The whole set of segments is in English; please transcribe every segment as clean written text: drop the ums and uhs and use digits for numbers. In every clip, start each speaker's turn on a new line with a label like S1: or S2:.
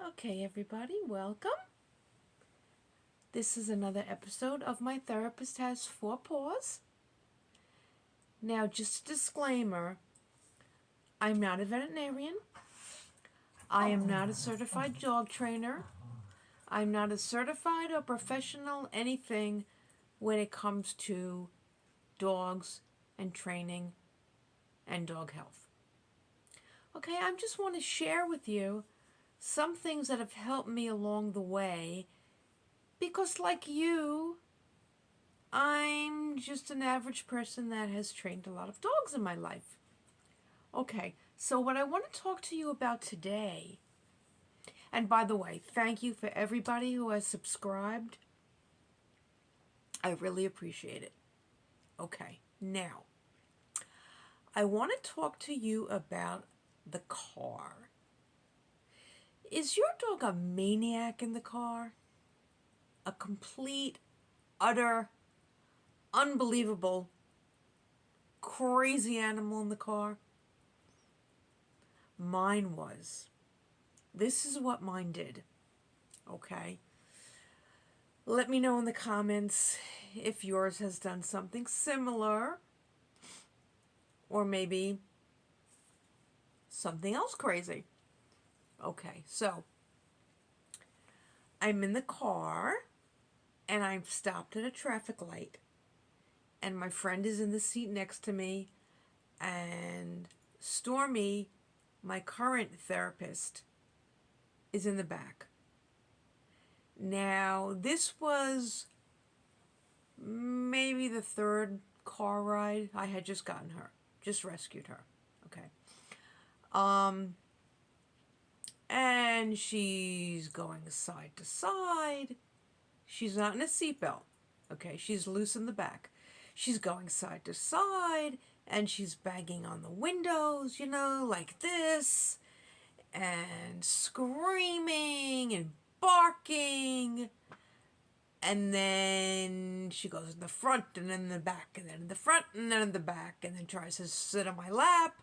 S1: Okay, everybody, welcome. This is another episode of My Therapist Has Four Paws. Now, just a disclaimer, I'm not a veterinarian. I am not a certified dog trainer. I'm not a certified or professional anything when it comes to dogs and training and dog health. Okay, I just want to share with you some things that have helped me along the way because, like you, I'm just an average person that has trained a lot of dogs in my life. Okay, so what I want to talk to you about today, and by the way, thank you for everybody who has subscribed. I really appreciate it. Okay, now, I want to talk to you about the car. Is your dog a maniac in the car? A complete, utter, unbelievable, crazy animal in the car? Mine was. This is what mine did. Okay? Let me know in the comments if yours has done something similar or maybe something else crazy. Okay, so I'm in the car and I'm stopped at a traffic light and my friend is in the seat next to me and Stormy, my current therapist, is in the back. Now, this was maybe the third car ride. I had just gotten her, just rescued her. Okay. And she's going side to side. She's not in a seatbelt. Okay, she's loose in the back. She's going side to side and she's banging on the windows, like this, and screaming and barking. And then she goes in the front and then in the back and then in the front and then in the back and then tries to sit on my lap.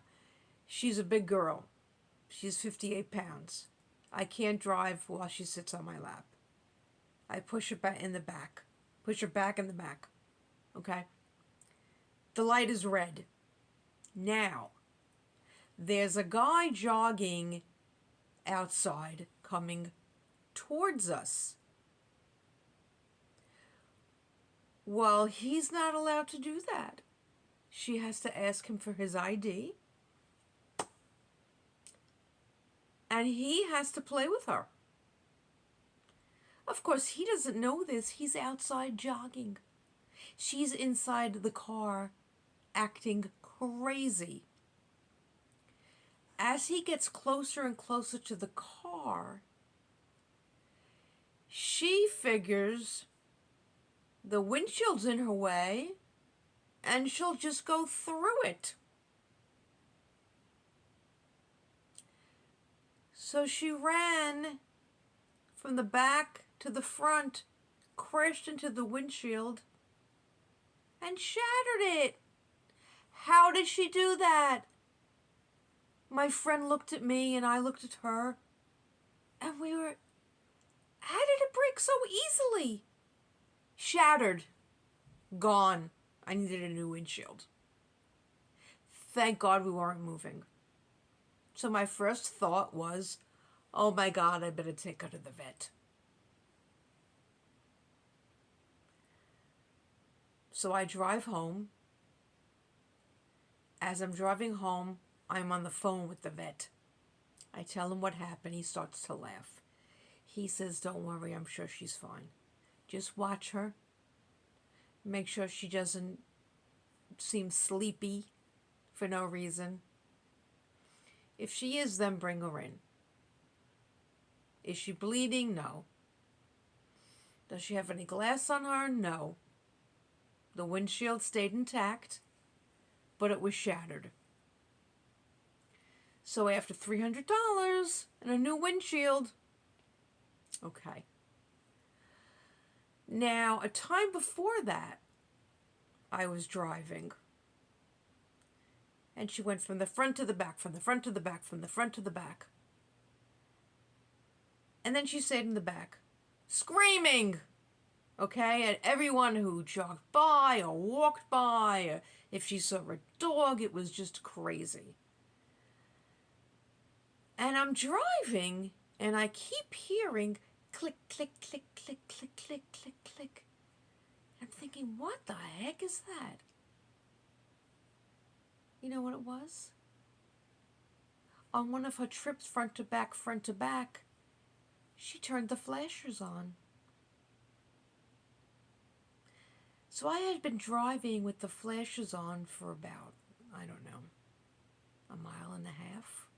S1: She's a big girl. She's 58 pounds. I can't drive while she sits on my lap. I push her back in the back. Push her back in the back. Okay? The light is red. Now, there's a guy jogging outside coming towards us. Well, he's not allowed to do that. She has to ask him for his ID. And he has to play with her. Of course, he doesn't know this. He's outside jogging. She's inside the car acting crazy. As he gets closer and closer to the car, she figures the windshield's in her way and she'll just go through it. So she ran from the back to the front, crashed into the windshield, and shattered it. How did she do that? My friend looked at me and I looked at her, and how did it break so easily? Shattered. Gone. I needed a new windshield. Thank God we weren't moving. So my first thought was, oh my God, I better take her to the vet. So I drive home. As I'm driving home, I'm on the phone with the vet. I tell him what happened. He starts to laugh. He says, don't worry, I'm sure she's fine. Just watch her. Make sure she doesn't seem sleepy for no reason. If she is, then bring her in. Is she bleeding? No. Does she have any glass on her? No. The windshield stayed intact, but it was shattered. So after $300 and a new windshield, okay. Now, a time before that, I was driving. And she went from the front to the back, from the front to the back, from the front to the back. And then she stayed in the back, screaming, okay, at everyone who jogged by or walked by. Or if she saw a dog, it was just crazy. And I'm driving, and I keep hearing click, click, click, click, click, click, click, click. I'm thinking, what the heck is that? You know what it was? On one of her trips front to back, she turned the flashers on. So I had been driving with the flashers on for about, I don't know, a mile and a half.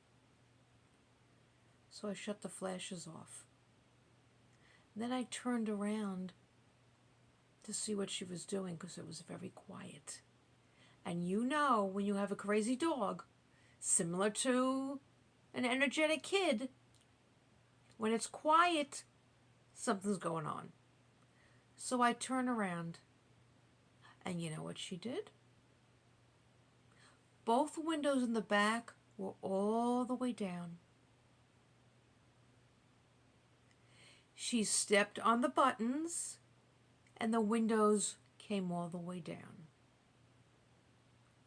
S1: So I shut the flashers off. And then I turned around to see what she was doing because it was very quiet. And you know, when you have a crazy dog, similar to an energetic kid, when it's quiet, something's going on. So I turn around, and you know what she did? Both windows in the back were all the way down. She stepped on the buttons, and the windows came all the way down.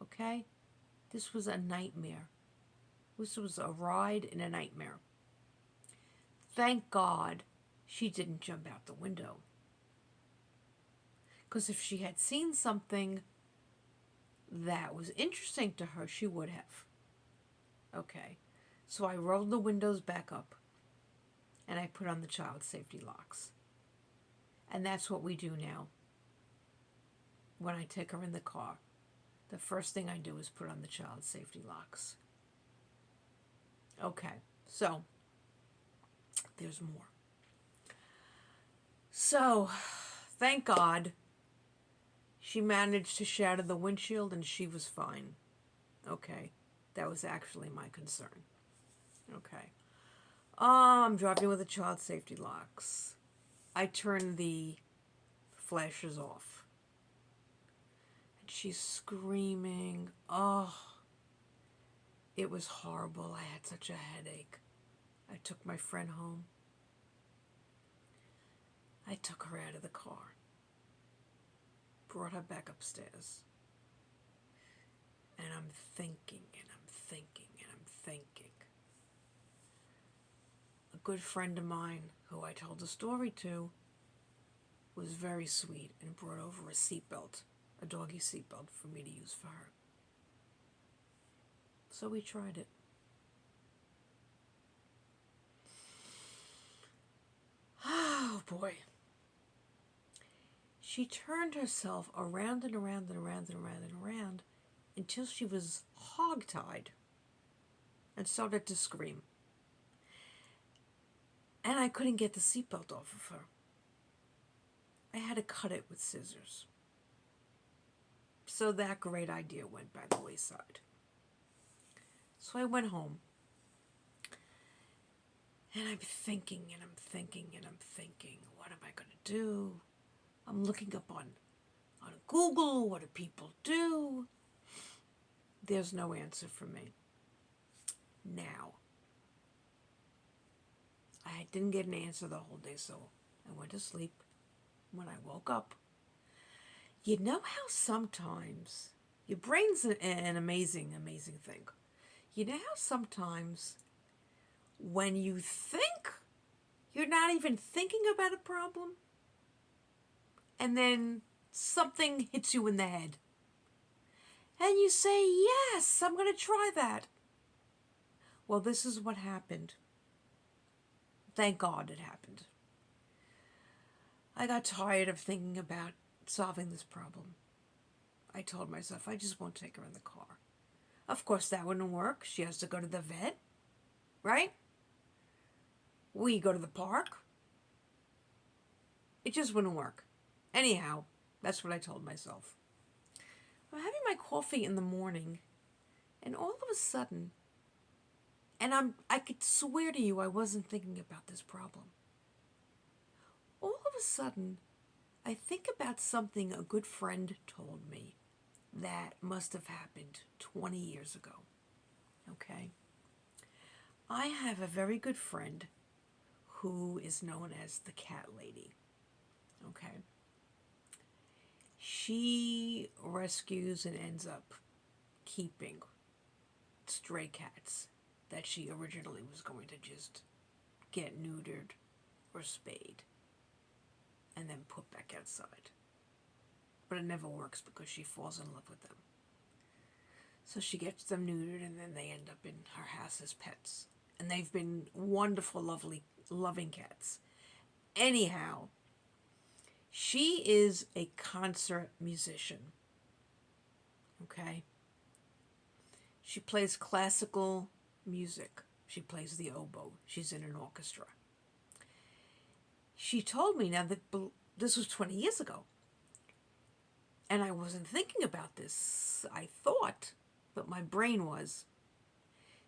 S1: Okay? This was a nightmare. This was a ride in a nightmare. Thank God she didn't jump out the window. Because if she had seen something that was interesting to her, she would have. Okay. So I rolled the windows back up and I put on the child safety locks. And that's what we do now. When I take her in the car, the first thing I do is put on the child safety locks. Okay. So there's more. So, thank God, she managed to shatter the windshield and she was fine. Okay, that was actually my concern. Okay. I'm driving with the child safety locks. I turn the flashers off. And she's screaming. Oh, it was horrible. I had such a headache. I took my friend home. I took her out of the car. Brought her back upstairs. And I'm thinking, and I'm thinking, and I'm thinking. A good friend of mine, who I told the story to, was very sweet and brought over a seatbelt, a doggy seatbelt for me to use for her. So we tried it. Oh boy. She turned herself around and around and around and around and around until she was hogtied and started to scream. And I couldn't get the seatbelt off of her. I had to cut it with scissors. So that great idea went by the wayside. So I went home. And I'm thinking, and I'm thinking, and I'm thinking, what am I going to do? I'm looking up on Google, what do people do? There's no answer for me. Now, I didn't get an answer the whole day, so I went to sleep. When I woke up, you know how sometimes, your brain's an amazing, amazing thing. You know how sometimes when you think you're not even thinking about a problem, and then something hits you in the head. And you say, yes, I'm going to try that. Well, this is what happened. Thank God it happened. I got tired of thinking about solving this problem. I told myself I just won't take her in the car. Of course, that wouldn't work. She has to go to the vet, right? We go to the park. It just wouldn't work. Anyhow, that's what I told myself. I'm having my coffee in the morning, and all of a sudden, and I could swear to you I wasn't thinking about this problem. All of a sudden, I think about something a good friend told me that must have happened 20 years ago. Okay? I have a very good friend who is known as the Cat Lady. Okay. She rescues and ends up keeping stray cats that she originally was going to just get neutered or spayed and then put back outside. But it never works because she falls in love with them. So she gets them neutered and then they end up in her house as pets. And they've been wonderful, lovely, loving cats. Anyhow, she is a concert musician. Okay? She plays classical music. She plays the oboe. She's in an orchestra. She told me, now that this was 20 years ago, and I wasn't thinking about this, I thought, but my brain was.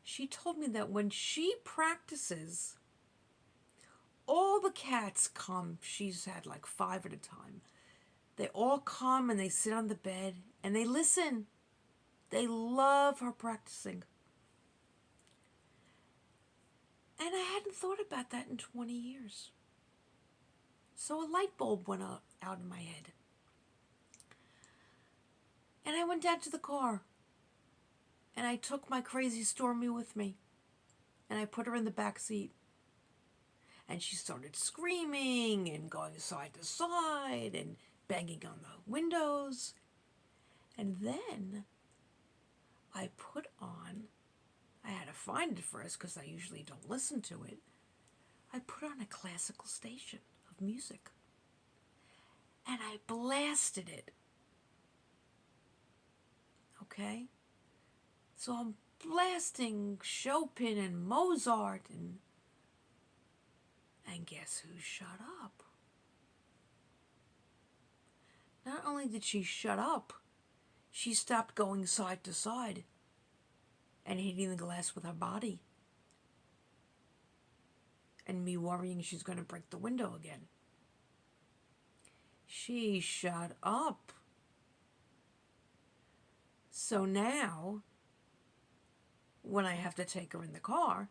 S1: She told me that when she practices, all the cats come. She's had like 5 at a time. They all come and they sit on the bed and they listen. They love her practicing. And I hadn't thought about that in 20 years. So a light bulb went out in my head. And I went down to the car. And I took my crazy Stormy with me. And I put her in the back seat. And she started screaming and going side to side and banging on the windows. And then I put on, I had to find it first because I usually don't listen to it. I put on a classical station of music. And I blasted it. Okay? So I'm blasting Chopin and Mozart and guess who shut up? Not only did she shut up, she stopped going side to side and hitting the glass with her body. And me worrying she's going to break the window again. She shut up. So now, when I have to take her in the car,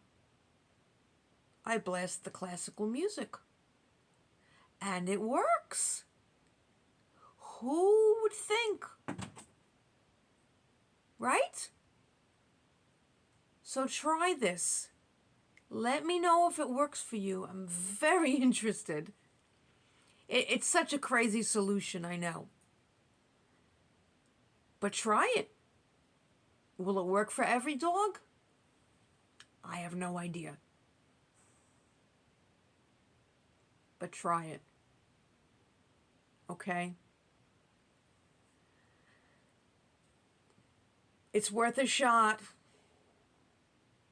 S1: I blast the classical music. And it works. Who would think? Right? So try this. Let me know if it works for you. I'm very interested. It's such a crazy solution, I know. But try it. Will it work for every dog? I have no idea. But try it. Okay? It's worth a shot.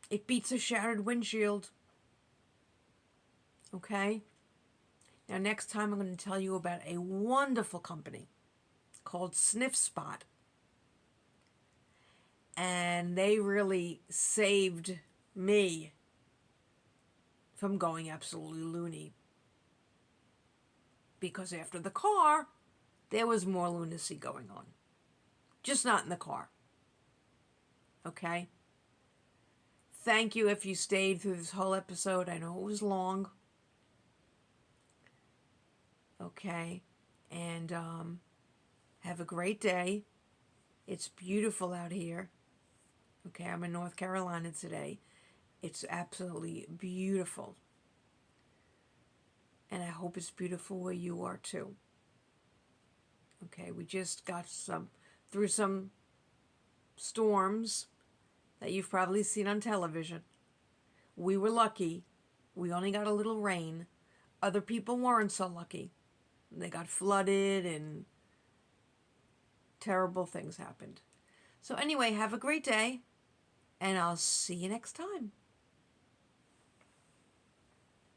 S1: It beats a shattered windshield. Okay? Now next time I'm going to tell you about a wonderful company called Sniff Spot. And they really saved me from going absolutely loony. Because after the car, there was more lunacy going on. Just not in the car. Okay? Thank you if you stayed through this whole episode. I know it was long. Okay? And have a great day. It's beautiful out here. Okay, I'm in North Carolina today. It's absolutely beautiful. And I hope it's beautiful where you are too. Okay, we just got through some storms that you've probably seen on television. We were lucky. We only got a little rain. Other people weren't so lucky. They got flooded and terrible things happened. So anyway, have a great day, and I'll see you next time.